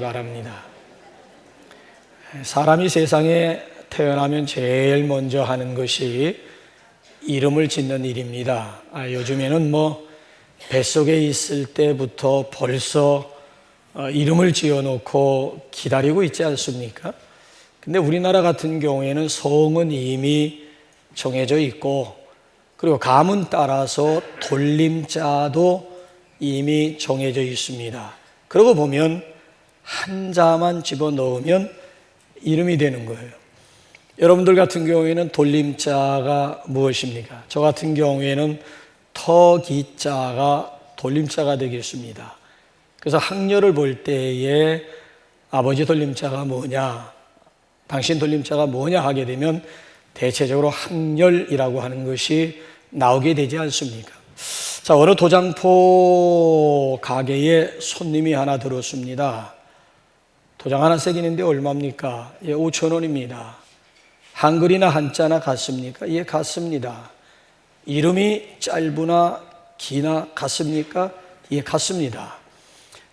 바랍니다. 사람이 세상에 태어나면 제일 먼저 하는 것이 이름을 짓는 일입니다. 요즘에는 뱃속에 있을 때부터 벌써 이름을 지어놓고 기다리고 있지 않습니까? 근데 우리나라 같은 경우에는 성은 이미 정해져 있고, 그리고 가문 따라서 돌림자도 이미 정해져 있습니다. 그러고 보면 한자만 집어넣으면 이름이 되는 거예요. 여러분들 같은 경우에는 돌림자가 무엇입니까? 저 같은 경우에는 터기자가 돌림자가 되겠습니다. 그래서 학렬을 볼 때에 아버지 돌림자가 뭐냐, 당신 돌림자가 뭐냐 하게 되면 대체적으로 학렬이라고 하는 것이 나오게 되지 않습니까? 자, 어느 도장포 가게에 손님이 하나 들었습니다. 도장 하나 새기는데 얼마입니까? 5,000원입니다. 한글이나 한자나 같습니까? 예, 같습니다. 이름이 짧으나 기나 같습니까? 예, 같습니다.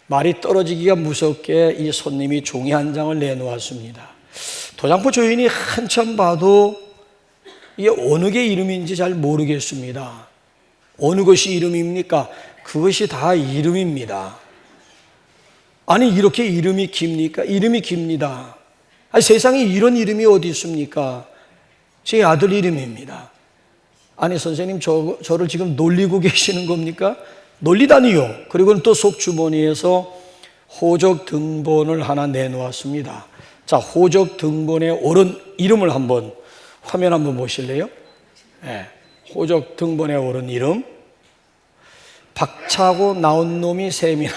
말이 떨어지기가 무섭게 이 손님이 종이 한 장을 내놓았습니다. 도장포 주인이 한참 봐도 이게 어느 게 이름인지 잘 모르겠습니다. 어느 것이 이름입니까? 그것이 다 이름입니다. 아니, 이렇게 이름이 깁니까? 이름이 깁니다. 아니, 세상에 이런 이름이 어디 있습니까? 제 아들 이름입니다. 아니, 선생님, 저를 지금 놀리고 계시는 겁니까? 놀리다니요. 그리고는 또 속주머니에서 호적 등본을 하나 내놓았습니다. 자, 호적 등본에 오른 이름을 한번, 화면 한번 보실래요? 네. 호적 등본에 오른 이름. 박차고 나온 놈이 셈이나.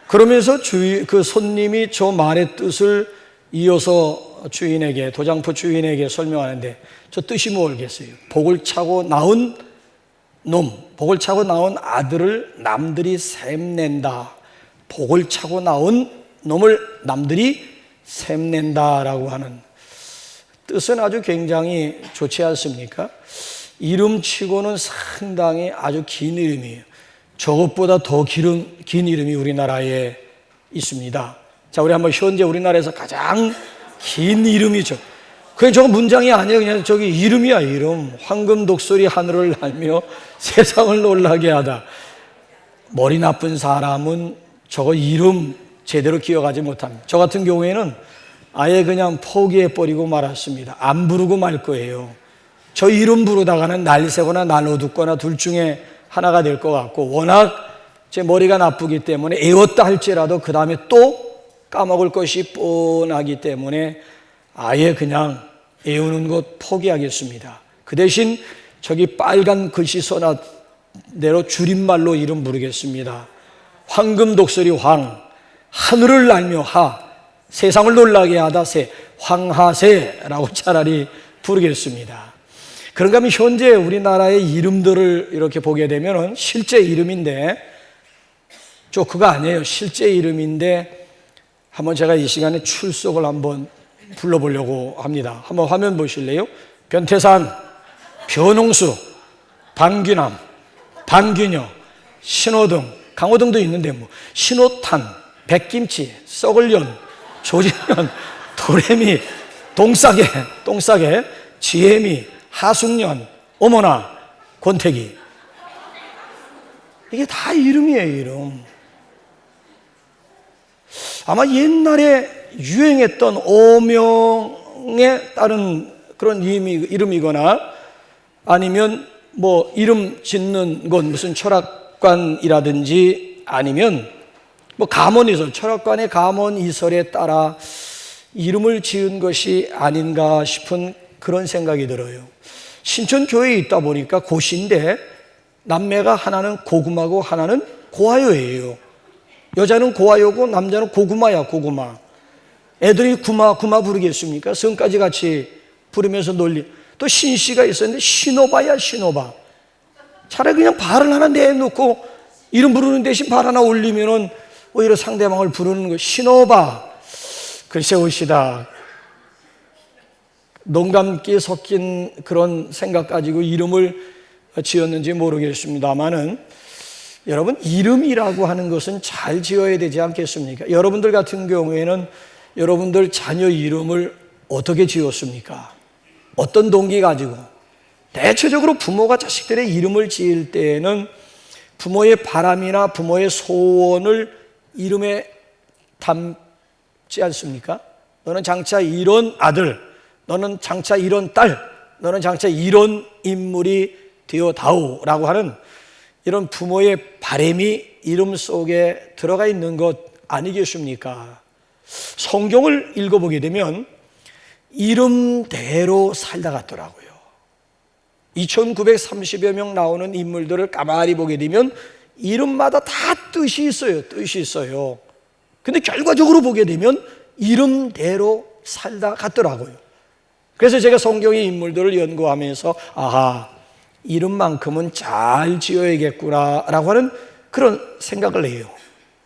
그러면서 그 손님이 저 말의 뜻을 이어서 주인에게, 도장포 주인에게 설명하는데, 저 뜻이 뭘겠어요? 복을 차고 나온 놈, 복을 차고 나온 아들을 남들이 셈낸다. 복을 차고 나온 놈을 남들이 셈낸다라고 하는 뜻은 아주 굉장히 좋지 않습니까? 이름치고는 상당히 아주 긴 이름이에요. 저것보다 더 긴 이름이 우리나라에 있습니다. 자, 우리 한번 현재 우리나라에서 가장 긴 이름이죠. 그냥 저거 문장이 아니에요. 그냥 저기 이름이야, 이름. 황금 독수리 하늘을 날며 세상을 놀라게 하다. 머리 나쁜 사람은 저거 이름 제대로 기억하지 못합니다. 저 같은 경우에는 아예 그냥 포기해버리고 말았습니다. 안 부르고 말 거예요. 저 이름 부르다가는 날 새거나 날 어둡거나 둘 중에 하나가 될 것 같고, 워낙 제 머리가 나쁘기 때문에 애웠다 할지라도 그 다음에 또 까먹을 것이 뻔하기 때문에 아예 그냥 애우는 것 포기하겠습니다. 그 대신 저기 빨간 글씨 써놨 대로 줄임말로 이름 부르겠습니다. 황금 독수리 황, 하늘을 날며 하, 세상을 놀라게 하다 새, 황하새라고 차라리 부르겠습니다. 그런가 하면 현재 우리나라의 이름들을 이렇게 보게 되면 실제 이름인데, 조크가 아니에요. 실제 이름인데 한번 제가 이 시간에 출석을 한번 불러보려고 합니다. 한번 화면 보실래요? 변태산, 변홍수, 방귀남, 방귀녀, 신호등, 강호등도 있는데 신호탄, 백김치, 썩을년, 조진년, 도레미, 똥싸개, 지혜미, 하숙년, 어머나, 권태기. 이게 다 이름이에요, 이름. 아마 옛날에 유행했던 어명에 따른 그런 이름이거나, 아니면 이름 짓는 건 무슨 철학관이라든지, 아니면 가문이설, 철학관의 가문이설에 따라 이름을 지은 것이 아닌가 싶은 그런 생각이 들어요. 신천교회에 있다 보니까 고시인데 남매가 하나는 고구마고 하나는 고하여예요. 여자는 고하여고 남자는 고구마야, 고구마. 애들이 구마 부르겠습니까? 성까지 같이 부르면서 놀리. 또 신씨가 있었는데 신호바야, 신호바. 차라리 그냥 발을 하나 내놓고 이름 부르는 대신 발 하나 올리면은 오히려 상대방을 부르는 거. 신호바. 글쎄 옳시다. 농담기 섞인 그런 생각 가지고 이름을 지었는지 모르겠습니다만은 여러분, 이름이라고 하는 것은 잘 지어야 되지 않겠습니까? 여러분들 같은 경우에는 여러분들 자녀 이름을 어떻게 지었습니까? 어떤 동기 가지고? 대체적으로 부모가 자식들의 이름을 지을 때에는 부모의 바람이나 부모의 소원을 이름에 담지 않습니까? 너는 장차 이런 아들, 너는 장차 이런 딸, 너는 장차 이런 인물이 되어다오라고 하는 이런 부모의 바람이 이름 속에 들어가 있는 것 아니겠습니까? 성경을 읽어보게 되면 이름대로 살다 갔더라고요. 2930여 명 나오는 인물들을 가만히 보게 되면 이름마다 다 뜻이 있어요. 근데 결과적으로 보게 되면 이름대로 살다 갔더라고요. 그래서 제가 성경의 인물들을 연구하면서 아하, 이름만큼은 잘 지어야겠구나라고 하는 그런 생각을 해요.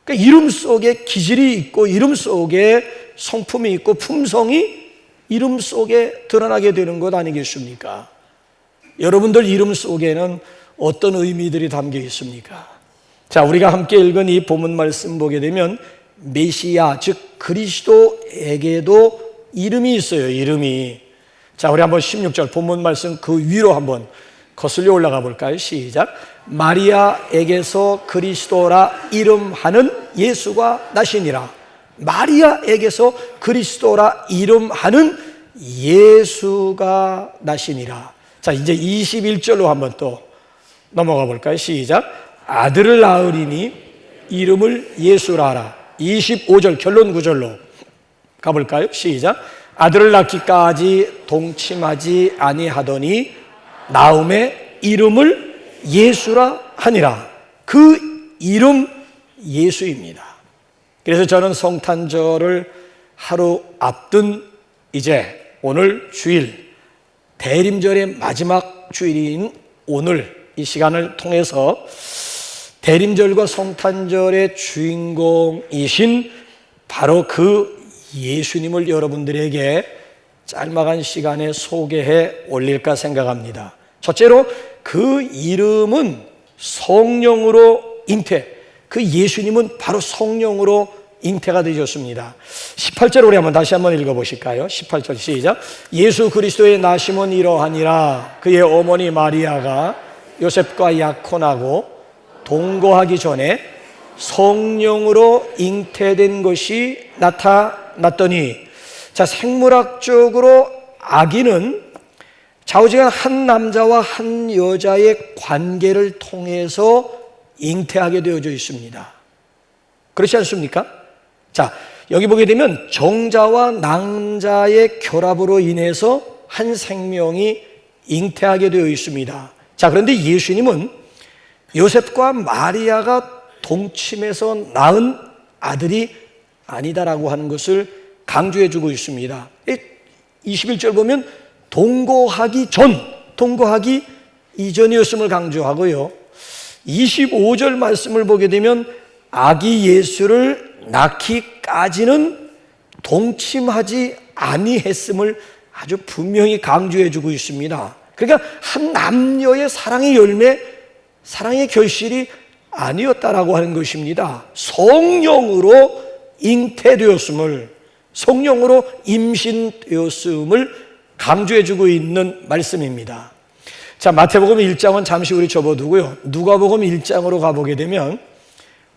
그러니까 이름 속에 기질이 있고 이름 속에 성품이 있고 품성이 이름 속에 드러나게 되는 것 아니겠습니까? 여러분들 이름 속에는 어떤 의미들이 담겨 있습니까? 자, 우리가 함께 읽은 이 본문 말씀 보게 되면 메시아, 즉 그리스도에게도 이름이 있어요. 이름이. 자, 우리 한번 16절 본문 말씀 그 위로 한번 거슬려 올라가 볼까요? 시작. 마리아에게서 그리스도라 이름하는 예수가 나시니라. 마리아에게서 그리스도라 이름하는 예수가 나시니라. 자, 이제 21절로 한번 또 넘어가 볼까요? 시작. 아들을 낳으리니 이름을 예수라 하라. 25절 결론 구절로 가볼까요? 시작. 아들을 낳기까지 동침하지 아니하더니 나음의 이름을 예수라 하니라. 그 이름 예수입니다. 그래서 저는 성탄절을 하루 앞둔 이제 오늘 주일 대림절의 마지막 주일인 오늘 이 시간을 통해서 대림절과 성탄절의 주인공이신 바로 그 예수님을 여러분들에게 짤막한 시간에 소개해 올릴까 생각합니다. 첫째로 그 이름은 성령으로 그 예수님은 바로 성령으로 잉태가 되셨습니다. 18절 우리 다시 한번 읽어보실까요? 18절 시작. 예수 그리스도의 나심은 이러하니라. 그의 어머니 마리아가 요셉과 약혼하고 동거하기 전에 성령으로 잉태된 것이 나타났더니, 자, 생물학적으로 아기는 좌우지간 한 남자와 한 여자의 관계를 통해서 잉태하게 되어져 있습니다. 그렇지 않습니까? 자, 여기 보게 되면 정자와 낭자의 결합으로 인해서 한 생명이 잉태하게 되어 있습니다. 자, 그런데 예수님은 요셉과 마리아가 동침해서 낳은 아들이 아니다라고 하는 것을 강조해 주고 있습니다. 21절 보면 동거하기 이전이었음을 강조하고요. 25절 말씀을 보게 되면 아기 예수를 낳기까지는 동침하지 아니했음을 아주 분명히 강조해 주고 있습니다. 그러니까 한 남녀의 사랑의 열매, 사랑의 결실이 아니었다라고 하는 것입니다. 성령으로 잉태되었음을, 성령으로 임신되었음을 강조해 주고 있는 말씀입니다. 자, 마태복음 1장은 잠시 우리 접어두고요. 누가복음 1장으로 가보게 되면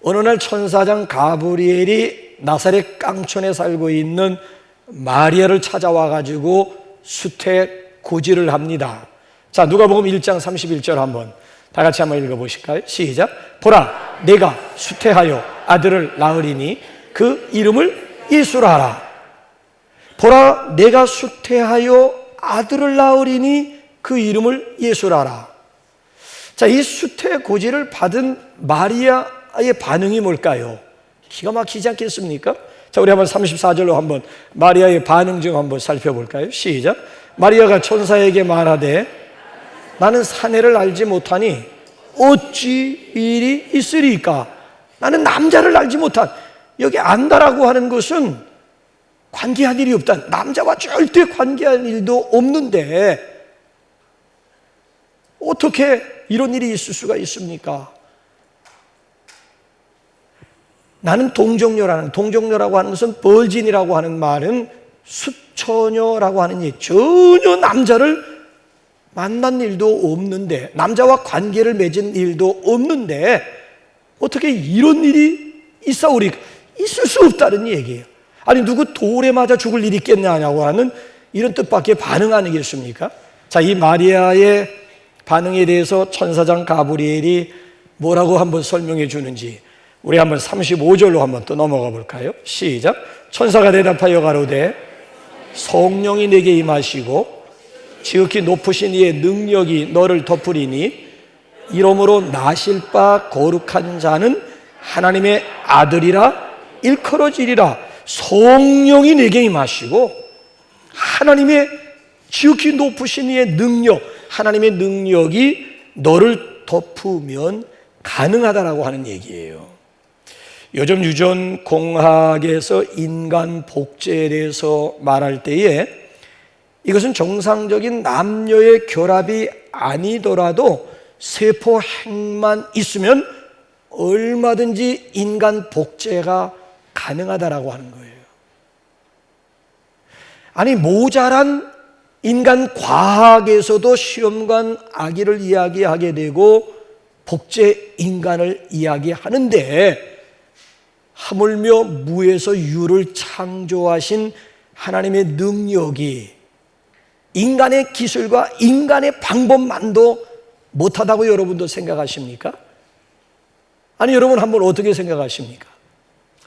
어느 날 천사장 가브리엘이 나사렛 깡촌에 살고 있는 마리아를 찾아와 가지고 수태 고지를 합니다. 자, 누가복음 1장 31절 한번 다 같이 한번 읽어보실까요? 시작. 보라, 내가 수태하여 아들을 낳으리니 그 이름을 예수라 하라. 보라, 내가 수태하여 아들을 낳으리니 그 이름을 예수라 하라. 자, 이 수태 고지를 받은 마리아의 반응이 뭘까요? 기가 막히지 않겠습니까? 자, 우리 한번 34절로 한번 마리아의 반응 좀 한번 살펴볼까요? 시작. 마리아가 천사에게 말하되 나는 사내를 알지 못하니 어찌 일이 있으리까? 나는 남자를 알지 못한, 여기 안다라고 하는 것은 관계한 일이 없다. 남자와 절대 관계한 일도 없는데 어떻게 이런 일이 있을 수가 있습니까? 나는 동정녀라고 하는 것은 벌진이라고 하는 말은 수처녀라고 하는 이 전혀 남자를 만난 일도 없는데, 남자와 관계를 맺은 일도 없는데 어떻게 이런 일이 있사오리까? 있을 수 없다는 얘기예요. 아니 누구 돌에 맞아 죽을 일이 있겠냐고 하는 이런 뜻밖의 반응 아니겠습니까? 자, 이 마리아의 반응에 대해서 천사장 가브리엘이 뭐라고 한번 설명해 주는지 우리 한번 35절로 한번 또 넘어가 볼까요? 시작. 천사가 대답하여 가로되 성령이 내게 임하시고 지극히 높으신 이의 능력이 너를 덮으리니 이러므로 나실 바 거룩한 자는 하나님의 아들이라 일컬어지리라. 성령이 내게 임하시고 하나님의 지극히 높으신 이의 능력, 하나님의 능력이 너를 덮으면 가능하다라고 하는 얘기예요. 요즘 유전공학에서 인간 복제에 대해서 말할 때에 이것은 정상적인 남녀의 결합이 아니더라도 세포 핵만 있으면 얼마든지 인간 복제가 가능하다라고 하는 거예요. 아니 모자란 인간 과학에서도 시험관 아기를 이야기하게 되고 복제 인간을 이야기하는데 하물며 무에서 유를 창조하신 하나님의 능력이 인간의 기술과 인간의 방법만도 못하다고 여러분도 생각하십니까? 아니 여러분 한번 어떻게 생각하십니까?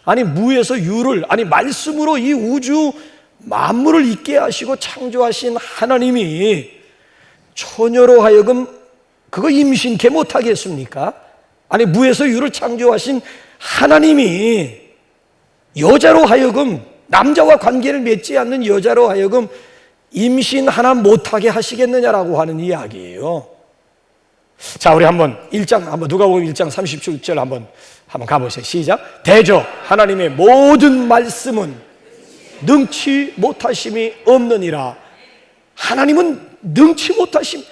아니 무에서 유를, 아니 말씀으로 이 우주 만물을 있게 하시고 창조하신 하나님이 처녀로 하여금 그거 임신케 못하겠습니까? 아니 무에서 유를 창조하신 하나님이 여자로 하여금, 남자와 관계를 맺지 않는 여자로 하여금 임신 하나 못하게 하시겠느냐라고 하는 이야기예요. 자, 우리 한번 1장, 한번 누가복음 1장 37절 한번 가보세요. 시작. 대저 하나님의 모든 말씀은 능치 못하심이 없느니라. 하나님은 능치 못하심.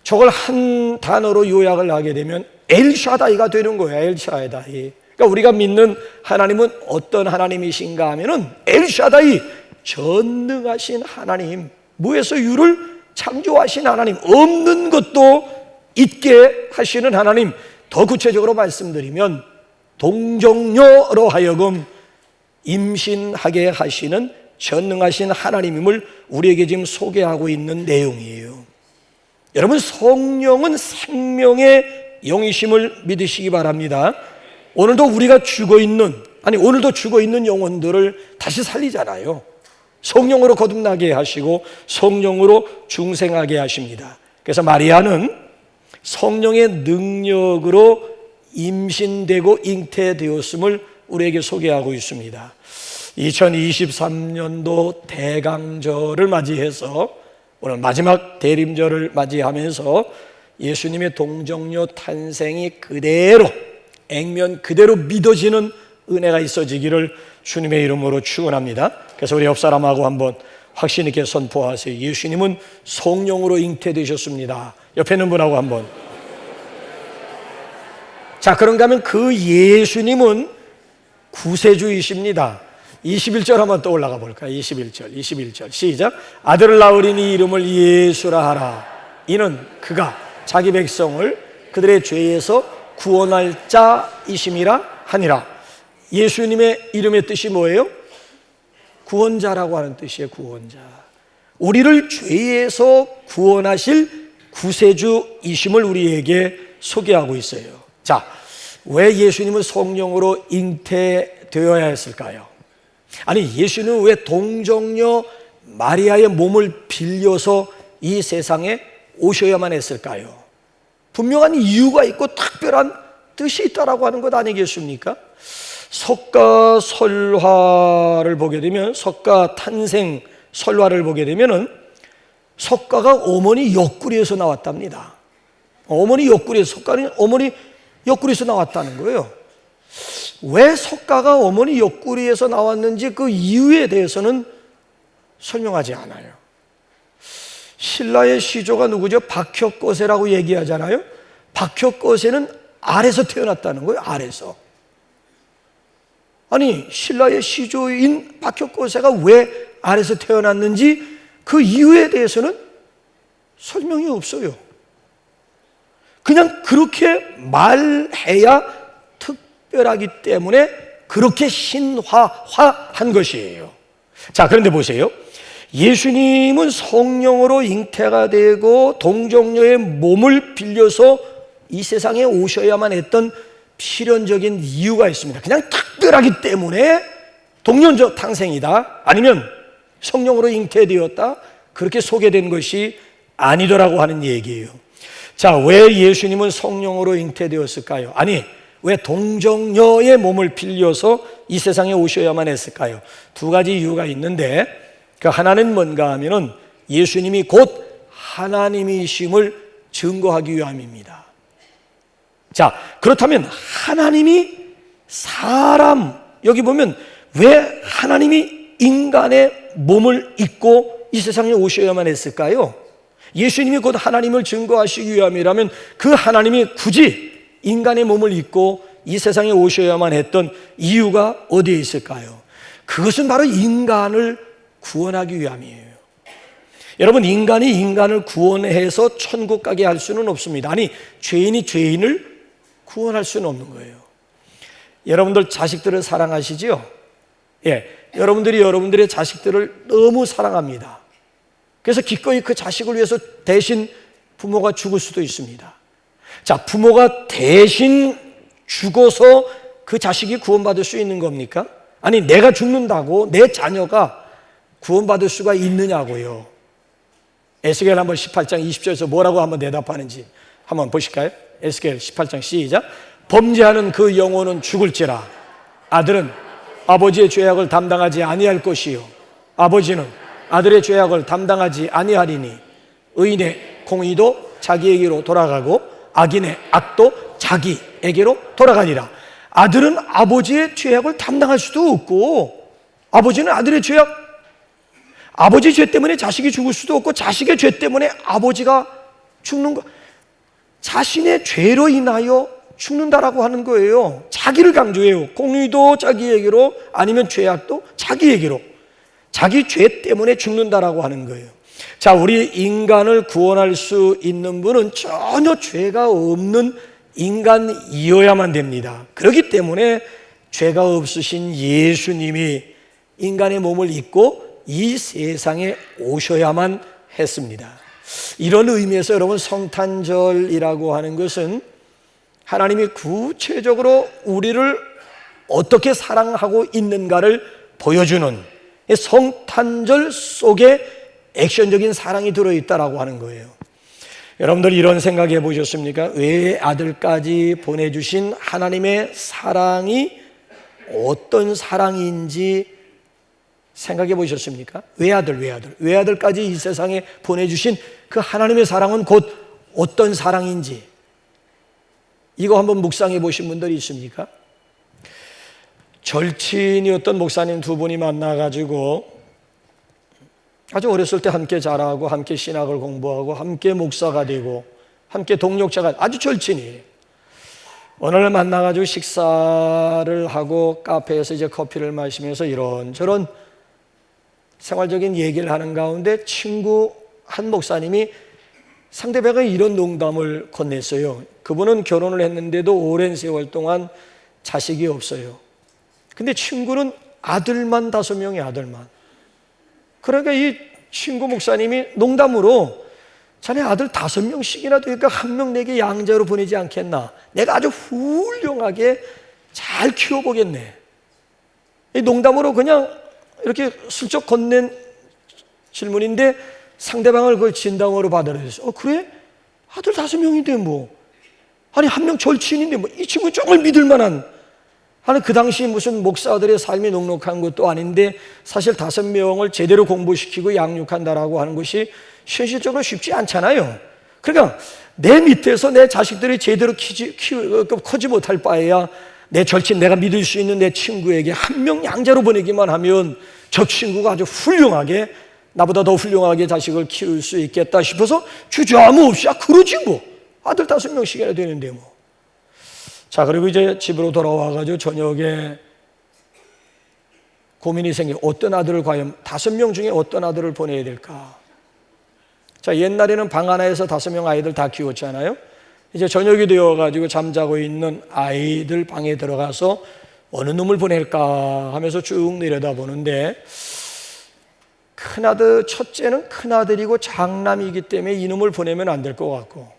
저걸 한 단어로 요약을 하게 되면 엘샤다이가 되는 거예요. 엘샤다이. 그러니까 우리가 믿는 하나님은 어떤 하나님이신가 하면은 엘샤다이, 전능하신 하나님, 무에서 유를 창조하신 하나님, 없는 것도 있게 하시는 하나님. 더 구체적으로 말씀드리면 동정녀로 하여금 임신하게 하시는 전능하신 하나님임을 우리에게 지금 소개하고 있는 내용이에요. 여러분, 성령은 생명의 영이심을 믿으시기 바랍니다. 오늘도 우리가 죽어있는, 오늘도 죽어있는 영혼들을 다시 살리잖아요. 성령으로 거듭나게 하시고 성령으로 중생하게 하십니다. 그래서 마리아는 성령의 능력으로 임신되고 잉태되었음을 우리에게 소개하고 있습니다. 2023년도 대강절을 맞이해서 오늘 마지막 대림절을 맞이하면서 예수님의 동정녀 탄생이 그대로, 액면 그대로 믿어지는 은혜가 있어지기를 주님의 이름으로 축원합니다. 그래서 우리 옆 사람하고 한번 확신 있게 선포하세요. 예수님은 성령으로 잉태되셨습니다. 옆에 있는 분하고 한번. 자, 그런가 하면 그 예수님은 구세주이십니다. 21절 한번 또 올라가 볼까요? 21절 시작. 아들을 낳으리니 이름을 예수라 하라. 이는 그가 자기 백성을 그들의 죄에서 구원할 자이심이라 하니라. 예수님의 이름의 뜻이 뭐예요? 구원자라고 하는 뜻이에요. 구원자. 우리를 죄에서 구원하실 구세주이심을 우리에게 소개하고 있어요. 자, 왜 예수님은 성령으로 잉태되어야 했을까요? 아니, 예수는 왜 동정녀 마리아의 몸을 빌려서 이 세상에 오셔야만 했을까요? 분명한 이유가 있고 특별한 뜻이 있다라고 하는 것 아니겠습니까? 석가설화를 보게 되면, 석가 탄생 설화를 보게 되면은 석가가 어머니 옆구리에서 나왔답니다. 어머니 옆구리에서, 석가는 어머니 옆구리에서 나왔다는 거예요. 왜 석가가 어머니 옆구리에서 나왔는지 그 이유에 대해서는 설명하지 않아요. 신라의 시조가 누구죠? 박혁거세라고 얘기하잖아요. 박혁거세는 알에서 태어났다는 거예요. 알에서. 아니 신라의 시조인 박혁거세가 왜 아래서 태어났는지 그 이유에 대해서는 설명이 없어요. 그냥 그렇게 말해야 특별하기 때문에 그렇게 신화한 것이에요. 자, 그런데 보세요. 예수님은 성령으로 잉태가 되고 동정녀의 몸을 빌려서 이 세상에 오셔야만 했던 필연적인 이유가 있습니다. 그냥 특별하기 때문에 동년적 탄생이다, 아니면 성령으로 잉태되었다, 그렇게 소개된 것이 아니더라고 하는 얘기예요. 자, 왜 예수님은 성령으로 잉태되었을까요? 아니, 왜 동정녀의 몸을 빌려서 이 세상에 오셔야만 했을까요? 두 가지 이유가 있는데, 그 하나는 뭔가 하면은 예수님이 곧 하나님이심을 증거하기 위함입니다. 자, 그렇다면 하나님이 사람, 여기 보면 왜 하나님이 인간의 몸을 입고 이 세상에 오셔야만 했을까요? 예수님이 곧 하나님을 증거하시기 위함이라면 그 하나님이 굳이 인간의 몸을 입고 이 세상에 오셔야만 했던 이유가 어디에 있을까요? 그것은 바로 인간을 구원하기 위함이에요. 여러분, 인간이 인간을 구원해서 천국 가게 할 수는 없습니다. 아니, 죄인이 죄인을 구원할 수는 없는 거예요. 여러분들 자식들을 사랑하시지요? 예, 여러분들이 여러분들의 자식들을 너무 사랑합니다. 그래서 기꺼이 그 자식을 위해서 대신 부모가 죽을 수도 있습니다. 자, 부모가 대신 죽어서 그 자식이 구원받을 수 있는 겁니까? 아니, 내가 죽는다고 내 자녀가 구원받을 수가 있느냐고요. 에스겔 한번 18장 20절에서 뭐라고 한번 대답하는지 한번 보실까요? 에스겔 18장 시작. 범죄하는 그 영혼은 죽을지라. 아들은 아버지의 죄악을 담당하지 아니할 것이요, 아버지는 아들의 죄악을 담당하지 아니하리니 의인의 공의도 자기에게로 돌아가고 악인의 악도 자기에게로 돌아가니라. 아들은 아버지의 죄악을 담당할 수도 없고, 아버지는 아들의 죄악, 아버지 죄 때문에 자식이 죽을 수도 없고, 자식의 죄 때문에 아버지가 죽는 거, 자신의 죄로 인하여 죽는다라고 하는 거예요. 자기를 강조해요. 공의도 자기에게로, 아니면 죄악도 자기에게로. 자기 죄 때문에 죽는다라고 하는 거예요. 자, 우리 인간을 구원할 수 있는 분은 전혀 죄가 없는 인간이어야만 됩니다. 그렇기 때문에 죄가 없으신 예수님이 인간의 몸을 입고 이 세상에 오셔야만 했습니다. 이런 의미에서 여러분, 성탄절이라고 하는 것은 하나님이 구체적으로 우리를 어떻게 사랑하고 있는가를 보여주는 성탄절 속에 액션적인 사랑이 들어있다라고 하는 거예요. 여러분들 이런 생각해 보셨습니까? 외아들까지 보내주신 하나님의 사랑이 어떤 사랑인지 생각해 보셨습니까? 외아들까지 이 세상에 보내주신 그 하나님의 사랑은 곧 어떤 사랑인지 이거 한번 묵상해 보신 분들이 있습니까? 절친이었던 목사님 두 분이 만나가지고 아주 어렸을 때 함께 자라고 함께 신학을 공부하고 함께 목사가 되고 함께 동력자가, 아주 절친이에요. 어느 날 만나가지고 식사를 하고 카페에서 이제 커피를 마시면서 이런저런 생활적인 얘기를 하는 가운데 친구 한 목사님이 상대방에 이런 농담을 건넸어요. 그분은 결혼을 했는데도 오랜 세월 동안 자식이 없어요. 근데 친구는 아들만 5명이 아들만. 그러니까 이 친구 목사님이 농담으로 자네 아들 5명씩이나 되니까 1명 내게 양자로 보내지 않겠나? 내가 아주 훌륭하게 잘 키워보겠네. 이 농담으로 그냥 이렇게 슬쩍 건넨 질문인데 상대방을 그걸 진담으로 받아들였어요. 그래? 아들 5명인데 뭐. 아니 1명 절친인데 뭐. 이 친구 정말 믿을 만한. 아니 그 당시 무슨 목사들의 삶이 넉넉한 것도 아닌데 사실 5명을 제대로 공부시키고 양육한다라고 하는 것이 현실적으로 쉽지 않잖아요. 그러니까 내 밑에서 내 자식들이 제대로 커지 못할 바에야 내 절친, 내가 믿을 수 있는 내 친구에게 1명 양자로 보내기만 하면 저 친구가 아주 훌륭하게, 나보다 더 훌륭하게 자식을 키울 수 있겠다 싶어서 주저함 없이 그러지 뭐. 아들 5명씩이나 되는데 뭐. 자, 그리고 이제 집으로 돌아와가지고 저녁에 고민이 생겨 어떤 아들을 과연 5명 중에 어떤 아들을 보내야 될까? 자, 옛날에는 방 하나에서 5명 아이들 다 키웠잖아요. 이제 저녁이 되어가지고 잠자고 있는 아이들 방에 들어가서 어느 놈을 보낼까 하면서 쭉 내려다보는데 큰아들, 첫째는 큰아들이고 장남이기 때문에 이놈을 보내면 안 될 것 같고,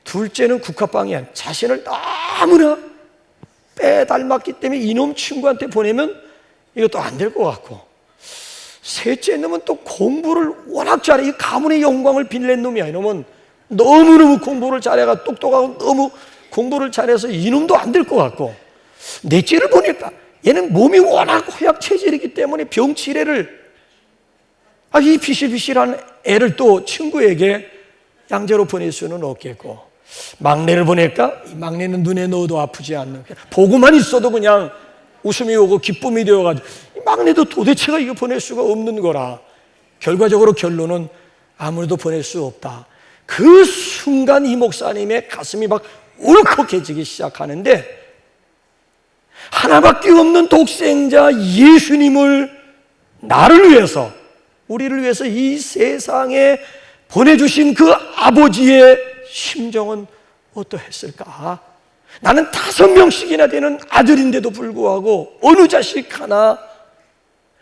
둘째는 국화빵이야. 자신을 너무나 빼닮았기 때문에 이놈 친구한테 보내면 이것도 안 될 것 같고, 셋째 놈은 또 공부를 워낙 잘해. 이 가문의 영광을 빌낸 놈이야. 이놈은 너무너무 공부를 잘해가 똑똑하고 너무 공부를 잘해서 이놈도 안 될 것 같고, 넷째를 보낼까? 얘는 몸이 워낙 허약 체질이기 때문에 병치레를, 이 비실비실한 애를 또 친구에게 양자로 보낼 수는 없겠고, 막내를 보낼까? 이 막내는 눈에 넣어도 아프지 않는, 보고만 있어도 그냥 웃음이 오고 기쁨이 되어가지고, 이 막내도 도대체가 이거 보낼 수가 없는 거라. 결과적으로 결론은 아무래도 보낼 수 없다. 그 순간 이 목사님의 가슴이 막 울컥해지기 시작하는데, 하나밖에 없는 독생자 예수님을 나를 위해서, 우리를 위해서 이 세상에 보내주신 그 아버지의 심정은 어떠했을까? 나는 5명씩이나 되는 아들인데도 불구하고 어느 자식 하나,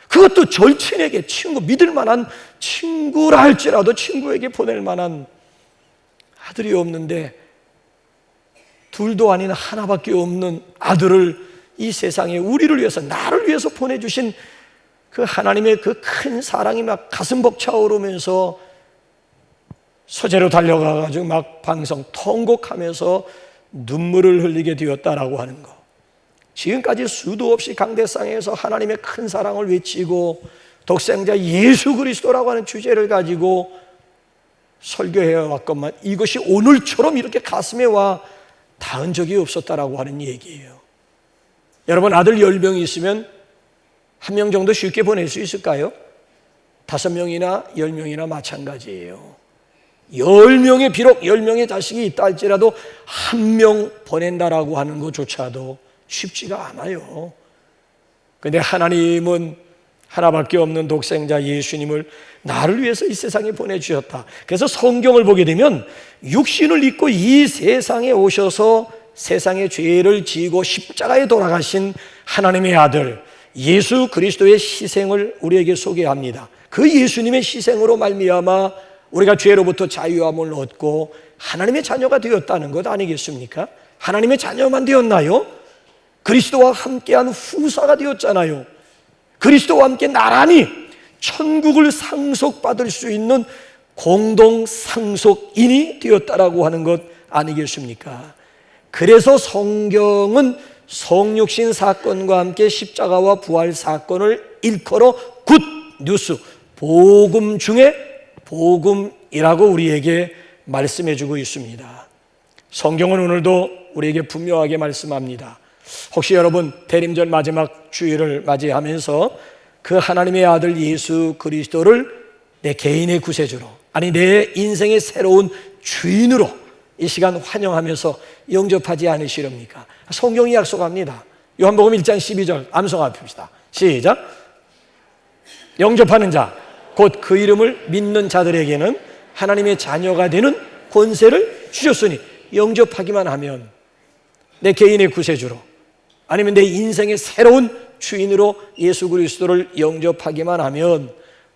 그것도 절친에게, 친구, 믿을 만한 친구라 할지라도 친구에게 보낼 만한 아들이 없는데, 둘도 아닌 하나밖에 없는 아들을 이 세상에 우리를 위해서, 나를 위해서 보내주신 그 하나님의 그 큰 사랑이 막 가슴 벅차오르면서 서재로 달려가가지고 막 방송 통곡하면서 눈물을 흘리게 되었다라고 하는 거. 지금까지 수도 없이 강대상에서 하나님의 큰 사랑을 외치고 독생자 예수 그리스도라고 하는 주제를 가지고 설교해 왔건만, 이것이 오늘처럼 이렇게 가슴에 와 닿은 적이 없었다라고 하는 얘기예요. 여러분, 아들 10명이 있으면 1명 정도 쉽게 보낼 수 있을까요? 5명이나 10명이나 마찬가지예요. 10명의, 비록 10명의 자식이 있다 할지라도 1명 보낸다라고 하는 것조차도 쉽지가 않아요. 그런데 하나님은 하나밖에 없는 독생자 예수님을 나를 위해서 이 세상에 보내주셨다. 그래서 성경을 보게 되면 육신을 입고 이 세상에 오셔서 세상의 죄를 지고 십자가에 돌아가신 하나님의 아들 예수 그리스도의 희생을 우리에게 소개합니다. 그 예수님의 희생으로 말미암아 우리가 죄로부터 자유함을 얻고 하나님의 자녀가 되었다는 것 아니겠습니까? 하나님의 자녀만 되었나요? 그리스도와 함께한 후사가 되었잖아요. 그리스도와 함께 나란히 천국을 상속받을 수 있는 공동 상속인이 되었다라고 하는 것 아니겠습니까? 그래서 성경은 성육신 사건과 함께 십자가와 부활 사건을 일컬어 굿 뉴스, 복음 중에 복음이라고 우리에게 말씀해주고 있습니다. 성경은 오늘도 우리에게 분명하게 말씀합니다. 혹시 여러분 대림절 마지막 주일을 맞이하면서 그 하나님의 아들 예수 그리스도를 내 개인의 구세주로, 아니 내 인생의 새로운 주인으로 이 시간 환영하면서 영접하지 않으시렵니까? 성경이 약속합니다. 요한복음 1장 12절 암송합시다. 시작. 영접하는 자, 곧 그 이름을 믿는 자들에게는 하나님의 자녀가 되는 권세를 주셨으니, 영접하기만 하면 내 개인의 구세주로, 아니면 내 인생의 새로운 주인으로 예수 그리스도를 영접하기만 하면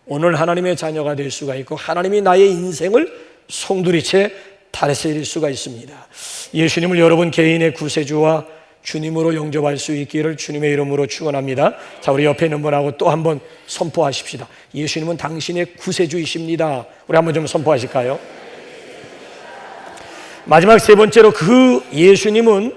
오늘 하나님의 자녀가 될 수가 있고 하나님이 나의 인생을 송두리째 다스릴 수가 있습니다. 예수님을 여러분 개인의 구세주와 주님으로 영접할 수 있기를 주님의 이름으로 축원합니다. 자, 우리 옆에 있는 분하고 또 한번 선포하십시다. 예수님은 당신의 구세주이십니다. 우리 한번 좀 선포하실까요? 마지막 세 번째로 그 예수님은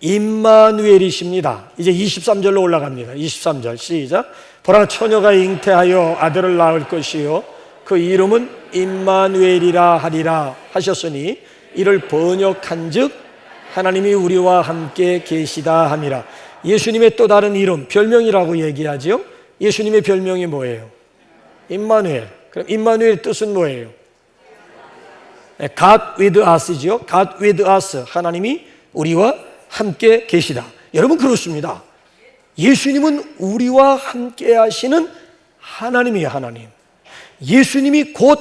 임마누엘이십니다. 이제 23절로 올라갑니다. 23절 시작. 보라, 처녀가 잉태하여 아들을 낳을 것이요 그 이름은 임마누엘이라 하리라 하셨으니 이를 번역한즉 하나님이 우리와 함께 계시다 함이라. 예수님의 또 다른 이름, 별명이라고 얘기하지요. 예수님의 별명이 뭐예요? 임마누엘. 그럼 임마누엘의 뜻은 뭐예요? God with us이죠. God with us. 하나님이 우리와 함께 계시다. 여러분 그렇습니다. 예수님은 우리와 함께 하시는 하나님이에요. 하나님. 예수님이 곧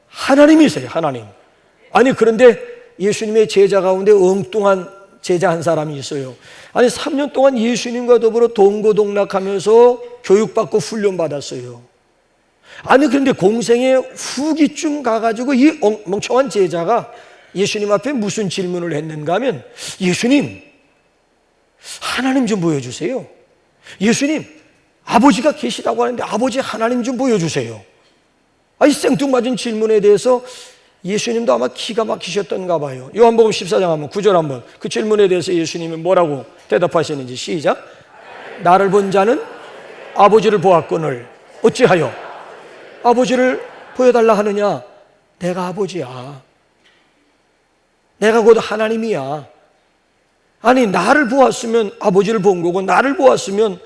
하나님이세요. 하나님. 아니 그런데 예수님의 제자 가운데 엉뚱한 제자 한 사람이 있어요. 아니 3년 동안 예수님과 더불어 동고동락하면서 교육받고 훈련받았어요. 아니 그런데 공생의 후기쯤 가가지고 이 멍청한 제자가 예수님 앞에 무슨 질문을 했는가 하면, 예수님 하나님 좀 보여주세요. 예수님 아버지가 계시다고 하는데 아버지 하나님 좀 보여주세요. 이 생뚱맞은 질문에 대해서 예수님도 아마 기가 막히셨던가 봐요. 요한복음 14장 한번 9절 한번 그 질문에 대해서 예수님은 뭐라고 대답하시는지 시작. 나를 본 자는 아버지를 보았거늘 어찌하여 아버지를 보여달라 하느냐. 내가 아버지야. 내가 곧 하나님이야. 아니 나를 보았으면 아버지를 본 거고 나를 보았으면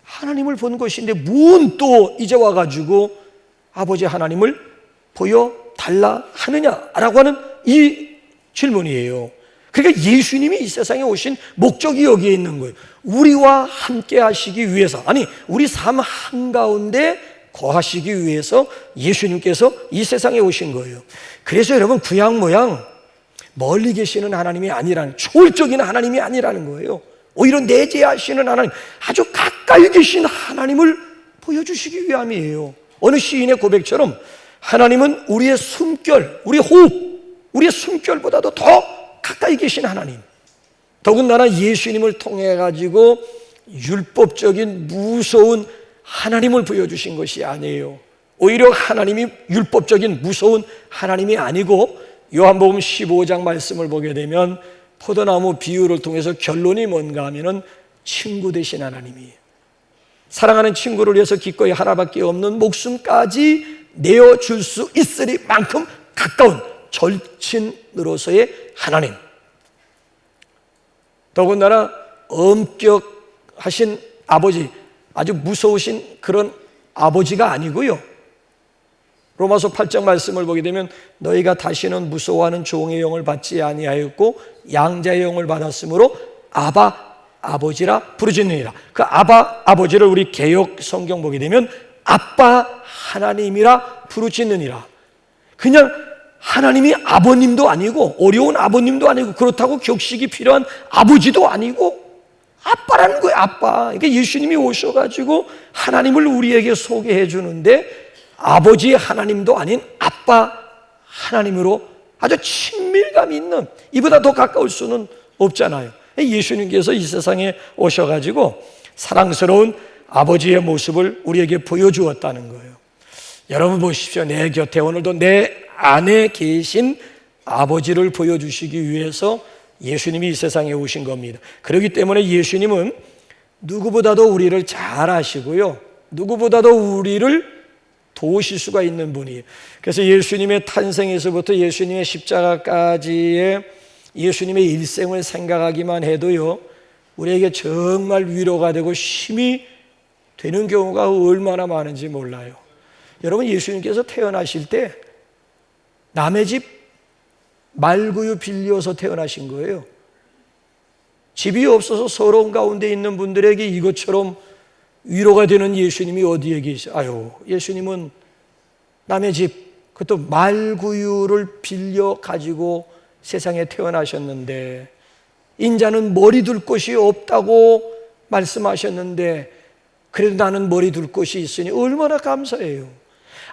하나님을 본 것인데 뭔 또 이제 와가지고 아버지 하나님을 보여달라 하느냐라고 하는 이 질문이에요. 그러니까 예수님이 이 세상에 오신 목적이 여기에 있는 거예요. 우리와 함께 하시기 위해서, 아니 우리 삶 한가운데 거하시기 위해서 예수님께서 이 세상에 오신 거예요. 그래서 여러분 구약 모양 멀리 계시는 하나님이 아니라는, 초월적인 하나님이 아니라는 거예요. 오히려 내재하시는 하나님, 아주 가까이 계신 하나님을 보여주시기 위함이에요. 어느 시인의 고백처럼 하나님은 우리의 숨결, 우리의 호흡, 우리의 숨결보다도 더 가까이 계신 하나님. 더군다나 예수님을 통해 가지고 율법적인 무서운 하나님을 보여주신 것이 아니에요. 오히려 하나님이 율법적인 무서운 하나님이 아니고, 요한복음 15장 말씀을 보게 되면 포도나무 비유를 통해서 결론이 뭔가 하면은 친구 되신 하나님이에요. 사랑하는 친구를 위해서 기꺼이 하나밖에 없는 목숨까지 내어줄 수 있으리 만큼 가까운 절친으로서의 하나님. 더군다나 엄격하신 아버지, 아주 무서우신 그런 아버지가 아니고요. 로마서 8장 말씀을 보게 되면 너희가 다시는 무서워하는 종의 영을 받지 아니하였고 양자의 영을 받았으므로 아바 아버지라 부르짖느니라. 그 아바 아버지를 우리 개역 성경 보게 되면 아빠 하나님이라 부르짖느니라. 그냥 하나님이 아버님도 아니고 어려운 아버님도 아니고 그렇다고 격식이 필요한 아버지도 아니고 아빠라는 거예요. 아빠. 그러니까 예수님이 오셔가지고 하나님을 우리에게 소개해 주는데 아버지의 하나님도 아닌 아빠 하나님으로 아주 친밀감 있는, 이보다 더 가까울 수는 없잖아요. 예수님께서 이 세상에 오셔가지고 사랑스러운 아버지의 모습을 우리에게 보여주었다는 거예요. 여러분 보십시오. 내 곁에 오늘도 내 안에 계신 아버지를 보여주시기 위해서 예수님이 이 세상에 오신 겁니다. 그렇기 때문에 예수님은 누구보다도 우리를 잘 아시고요, 누구보다도 우리를 도우실 수가 있는 분이에요. 그래서 예수님의 탄생에서부터 예수님의 십자가까지의 예수님의 일생을 생각하기만 해도요, 우리에게 정말 위로가 되고 힘이 되는 경우가 얼마나 많은지 몰라요. 여러분, 예수님께서 태어나실 때 남의 집 말구유 빌려서 태어나신 거예요. 집이 없어서 서러운 가운데 있는 분들에게 이것처럼 위로가 되는 예수님이 어디에 계세요? 아유, 예수님은 남의 집, 그것도 말구유를 빌려 가지고 세상에 태어나셨는데, 인자는 머리 둘 곳이 없다고 말씀하셨는데 그래도 나는 머리 둘 곳이 있으니 얼마나 감사해요.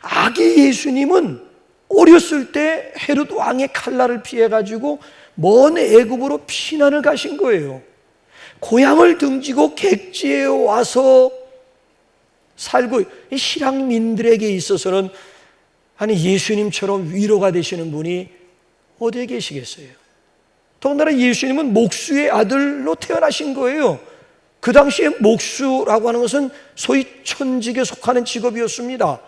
아기 예수님은 어렸을 때 헤롯 왕의 칼날을 피해 가지고 먼 애굽으로 피난을 가신 거예요. 고향을 등지고 객지에 와서 살고, 이 실향민들에게 있어서는 아니 예수님처럼 위로가 되시는 분이 어디에 계시겠어요? 더군다나 예수님은 목수의 아들로 태어나신 거예요. 그 당시에 목수라고 하는 것은 소위 천직에 속하는 직업이었습니다.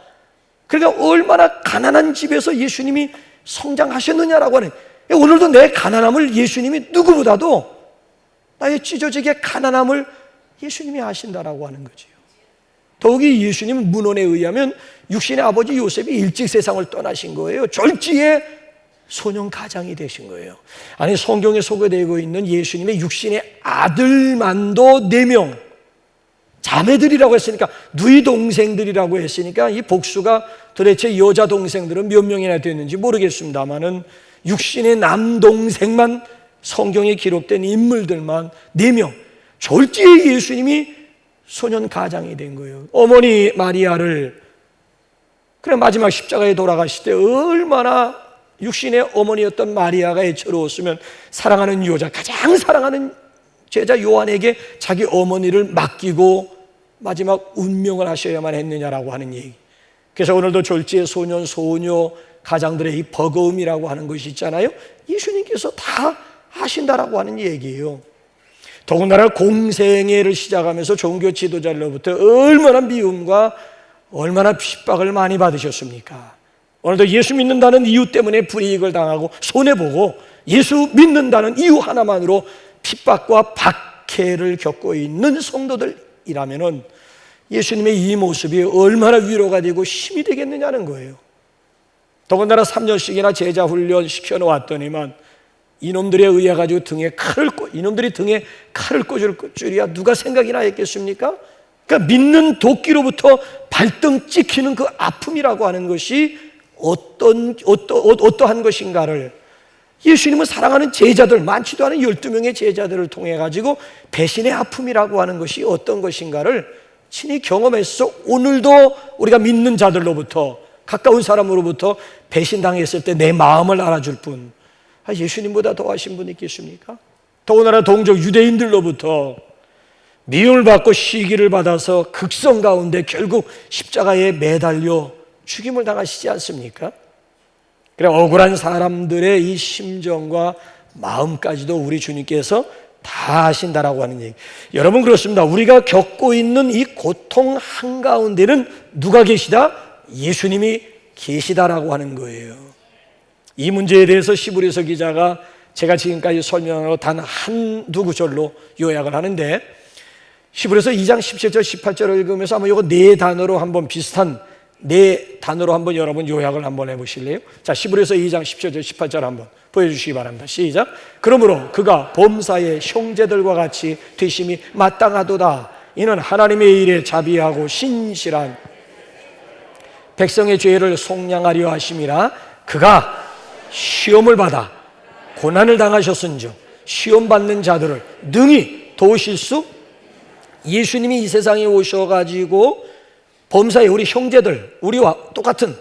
그러니까 얼마나 가난한 집에서 예수님이 성장하셨느냐라고 하는, 오늘도 내 가난함을 예수님이 누구보다도, 나의 찢어지게 가난함을 예수님이 아신다라고 하는 거지요. 더욱이 예수님은 문헌에 의하면 육신의 아버지 요셉이 일찍 세상을 떠나신 거예요. 졸지에 소년 가장이 되신 거예요. 아니, 성경에 소개되고 있는 예수님의 육신의 아들만도 4명, 자매들이라고 했으니까, 누이 동생들이라고 했으니까 이 복수가 도대체 여자 동생들은 몇 명이나 됐는지 모르겠습니다만은 육신의 남동생만, 성경에 기록된 인물들만 4명, 졸지에 예수님이 소년 가장이 된 거예요. 어머니 마리아를, 그래 마지막 십자가에 돌아가실 때 얼마나 육신의 어머니였던 마리아가 애처로웠으면 사랑하는 여자, 가장 사랑하는 제자 요한에게 자기 어머니를 맡기고 마지막 운명을 하셔야만 했느냐라고 하는 얘기. 그래서 오늘도 졸지의 소년, 소녀 가장들의 이 버거움이라고 하는 것이 있잖아요. 예수님께서 다 하신다라고 하는 얘기예요. 더군다나 공생애를 시작하면서 종교 지도자로부터 얼마나 미움과 얼마나 핍박을 많이 받으셨습니까? 오늘도 예수 믿는다는 이유 때문에 불이익을 당하고 손해보고 예수 믿는다는 이유 하나만으로 핍박과 박해를 겪고 있는 성도들이라면 예수님의 이 모습이 얼마나 위로가 되고 힘이 되겠느냐는 거예요. 더군다나 3년씩이나 제자 훈련 시켜놓았더니만 이놈들에 의해 가지고 이놈들이 등에 칼을 꽂을 줄이야 누가 생각이나 했겠습니까? 그러니까 믿는 도끼로부터 발등 찍히는 그 아픔이라고 하는 것이 어떠한 것인가를 예수님은 사랑하는 제자들, 많지도 않은 12명의 제자들을 통해 가지고 배신의 아픔이라고 하는 것이 어떤 것인가를 친히 경험해서 오늘도 우리가 믿는 자들로부터, 가까운 사람으로부터 배신당했을 때 내 마음을 알아줄 분, 예수님보다 더하신 분이 있겠습니까? 더군다나 동족 유대인들로부터 미움을 받고 시기를 받아서 극성 가운데 결국 십자가에 매달려 죽임을 당하시지 않습니까? 그래, 억울한 사람들의 이 심정과 마음까지도 우리 주님께서 다 하신다라고 하는 얘기. 여러분, 그렇습니다. 우리가 겪고 있는 이 고통 한가운데는 누가 계시다? 예수님이 계시다라고 하는 거예요. 이 문제에 대해서 히브리서 기자가 제가 지금까지 설명하고 단 한두 구절로 요약을 하는데, 히브리서 2장 17절 18절을 읽으면서 아마 이거 4단어로 한번 비슷한 4단어로 한번 여러분 요약을 한번 해보실래요? 자, 히브리서 2장 17절 18절 한번 보여주시기 바랍니다. 시작. 그러므로 그가 범사의 형제들과 같이 되심이 마땅하도다. 이는 하나님의 일에 자비하고 신실한 백성의 죄를 속량하려 하심이라. 그가 시험을 받아 고난을 당하셨은즉 시험 받는 자들을 능히 도우실 수. 예수님이 이 세상에 오셔가지고 범사의 우리 형제들, 우리와 똑같은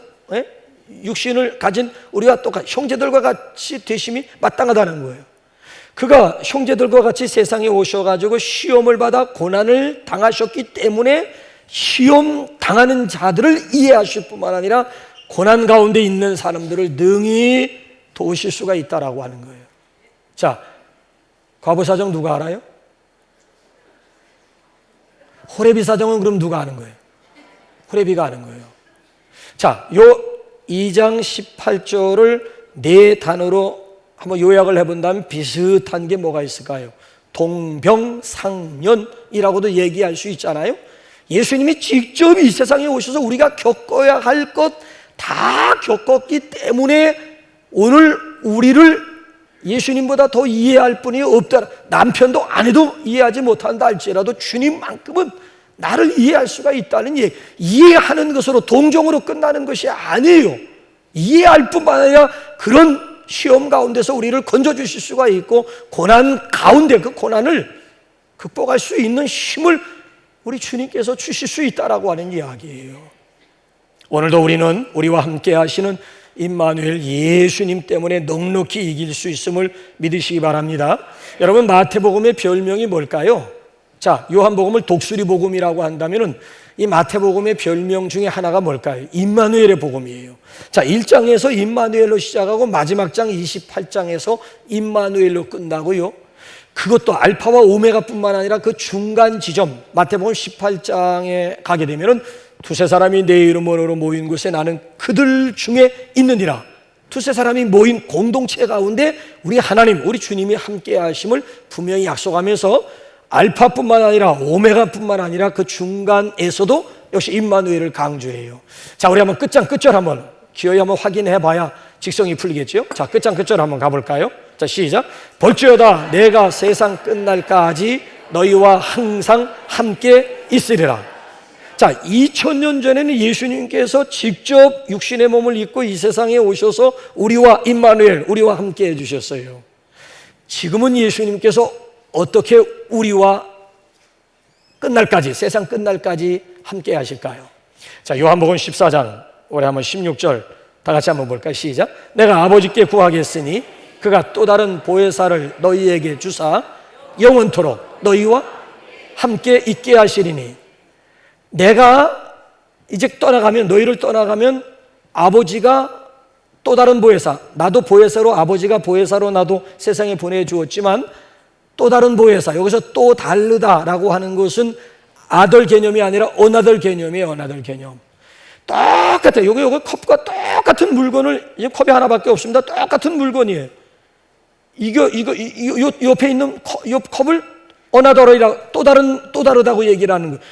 육신을 가진 우리와 똑같은 형제들과 같이 되심이 마땅하다는 거예요. 그가 형제들과 같이 세상에 오셔가지고 시험을 받아 고난을 당하셨기 때문에 시험 당하는 자들을 이해하실 뿐만 아니라 고난 가운데 있는 사람들을 능히 도우실 수가 있다라고 하는 거예요. 자, 과부 사정 누가 알아요? 호레비 사정은 그럼 누가 아는 거예요? 호레비가 아는 거예요. 자, 요 2장 18절을 4단어로 한번 요약을 해본다면 비슷한 게 뭐가 있을까요? 동병상련이라고도 얘기할 수 있잖아요. 예수님이 직접 이 세상에 오셔서 우리가 겪어야 할 것 다 겪었기 때문에 오늘 우리를 예수님보다 더 이해할 분이 없다. 남편도 아내도 이해하지 못한다 할지라도 주님만큼은 나를 이해할 수가 있다는 얘기. 이해하는 것으로 동정으로 끝나는 것이 아니에요. 이해할 뿐만 아니라 그런 시험 가운데서 우리를 건져주실 수가 있고 고난 가운데 그 고난을 극복할 수 있는 힘을 우리 주님께서 주실 수 있다라고 하는 이야기예요. 오늘도 우리는 우리와 함께 하시는 임마누엘 예수님 때문에 넉넉히 이길 수 있음을 믿으시기 바랍니다. 여러분, 마태복음의 별명이 뭘까요? 자, 요한복음을 독수리 복음이라고 한다면은 이 마태복음의 별명 중에 하나가 뭘까요? 임마누엘의 복음이에요. 자, 1장에서 임마누엘로 시작하고 마지막 장 28장에서 임마누엘로 끝나고요. 그것도 알파와 오메가뿐만 아니라 그 중간 지점 마태복음 18장에 가게 되면은 두세 사람이 내 이름으로 모인 곳에 나는 그들 중에 있느니라. 두세 사람이 모인 공동체 가운데 우리 하나님, 우리 주님이 함께 하심을 분명히 약속하면서 알파뿐만 아니라 오메가뿐만 아니라 그 중간에서도 역시 임마누엘을 강조해요. 자, 우리 한번 끝절 한번 기어이 한번 확인해 봐야 직성이 풀리겠죠. 자, 끝절 한번 가볼까요? 자, 시작. 볼지어다 내가 세상 끝날까지 너희와 항상 함께 있으리라. 자, 2000년 전에는 예수님께서 직접 육신의 몸을 입고 이 세상에 오셔서 우리와 임마누엘, 우리와 함께 해주셨어요. 지금은 예수님께서 어떻게 우리와 끝날까지, 세상 끝날까지 함께 하실까요? 자, 요한복음 14장 올해 한번 16절 다 같이 한번 볼까요? 시작. 내가 아버지께 구하겠으니 그가 또 다른 보혜사를 너희에게 주사 영원토록 너희와 함께 있게 하시리니. 내가 이제 떠나가면, 너희를 떠나가면 아버지가 또 다른 보혜사, 나도 보혜사로, 아버지가 보혜사로 나도 세상에 보내주었지만 또 다른 보혜사, 여기서 또 다르다라고 하는 것은 아들 개념이 아니라 어나들 개념이에요. 어나들 개념. 똑같아요. 요거 컵과 똑같은 물건을, 이제 컵이 하나밖에 없습니다. 똑같은 물건이에요. 이거 옆에 있는 요 컵을 어나더러이라고, 또 다르다고 얘기를 하는 거예요.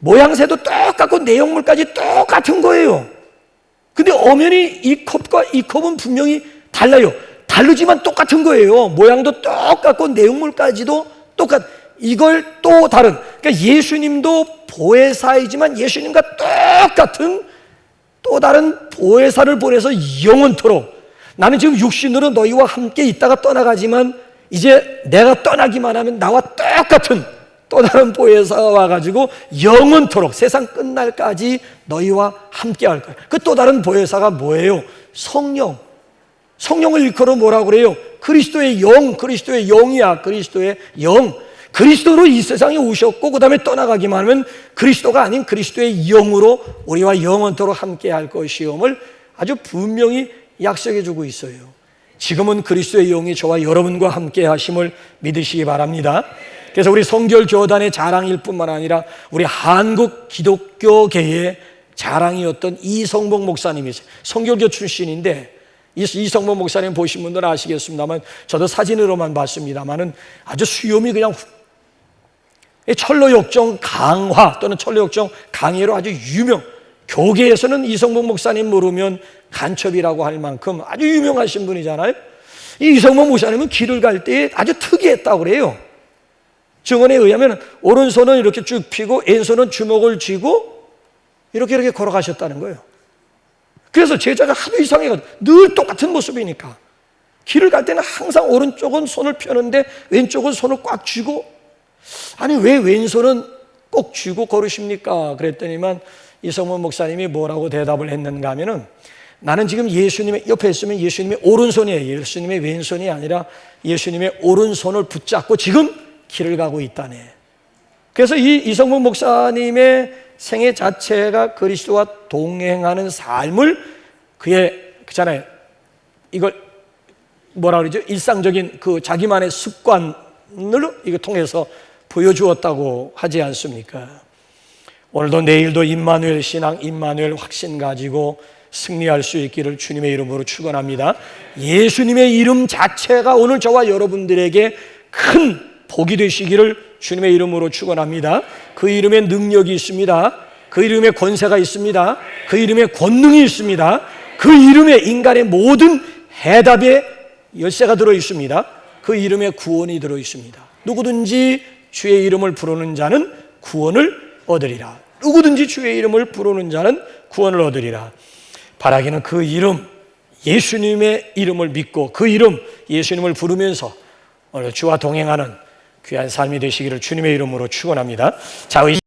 모양새도 똑같고 내용물까지 똑같은 거예요. 근데 엄연히 이 컵과 이 컵은 분명히 달라요. 다르지만 똑같은 거예요. 모양도 똑같고 내용물까지도 이걸 또 다른, 그러니까 예수님도 보혜사이지만 예수님과 똑같은 또 다른 보혜사를 보내서 영원토록, 나는 지금 육신으로 너희와 함께 있다가 떠나가지만 이제 내가 떠나기만 하면 나와 똑같은 또 다른 보혜사가 와가지고 영원토록 세상 끝날까지 너희와 함께 할 거야. 그 또 다른 보혜사가 뭐예요? 성령. 성령을 일컬어 뭐라고 그래요? 그리스도의 영, 그리스도의 영이야. 그리스도의 영. 그리스도로 이 세상에 오셨고 그 다음에 떠나가기만 하면 그리스도가 아닌 그리스도의 영으로 우리와 영원토록 함께 할 것이옴을 아주 분명히 약속해 주고 있어요. 지금은 그리스도의 영이 저와 여러분과 함께 하심을 믿으시기 바랍니다. 그래서 우리 성결 교단의 자랑일 뿐만 아니라 우리 한국 기독교계의 자랑이었던 이성복 목사님이세요. 성결교 출신인데 이성복 목사님 보신 분들은 아시겠습니다만 저도 사진으로만 봤습니다만은 아주 수염이 그냥 철로역정 강화 또는 철로역정 강해로 아주 유명, 교계에서는 이성복 목사님 모르면 간첩이라고 할 만큼 아주 유명하신 분이잖아요. 이 이성복 목사님은 길을 갈 때 아주 특이했다고 그래요. 증언에 의하면 오른손은 이렇게 쭉 펴고 왼손은 주먹을 쥐고 이렇게 걸어가셨다는 거예요. 그래서 제자가 하도 이상해가지고 늘 똑같은 모습이니까 길을 갈 때는 항상 오른쪽은 손을 펴는데 왼쪽은 손을 꽉 쥐고, 아니 왜 왼손은 꼭 쥐고 걸으십니까? 그랬더니만 이성문 목사님이 뭐라고 대답을 했는가 하면은, 나는 지금 예수님의 옆에 있으면 예수님의 오른손이에요. 예수님의 왼손이 아니라 예수님의 오른손을 붙잡고 지금 길을 가고 있다네. 그래서 이 이성문 목사님의 생애 자체가 그리스도와 동행하는 삶을 그잖아요. 이걸 뭐라 그러죠? 일상적인 그 자기만의 습관을 이거 통해서 보여주었다고 하지 않습니까? 오늘도 내일도 임마누엘 신앙, 임마누엘 확신 가지고 승리할 수 있기를 주님의 이름으로 축원합니다. 예수님의 이름 자체가 오늘 저와 여러분들에게 큰 복이 되시기를 주님의 이름으로 축원합니다. 그 이름에 능력이 있습니다. 그 이름에 권세가 있습니다. 그 이름에 권능이 있습니다. 그 이름에 인간의 모든 해답의 열쇠가 들어 있습니다. 그 이름에 구원이 들어 있습니다. 누구든지 주의 이름을 부르는 자는 구원을 얻으리라. 누구든지 주의 이름을 부르는 자는 구원을 얻으리라. 바라기는 그 이름, 예수님의 이름을 믿고 그 이름, 예수님을 부르면서 오늘 주와 동행하는 귀한 삶이 되시기를 주님의 이름으로 축원합니다. 자,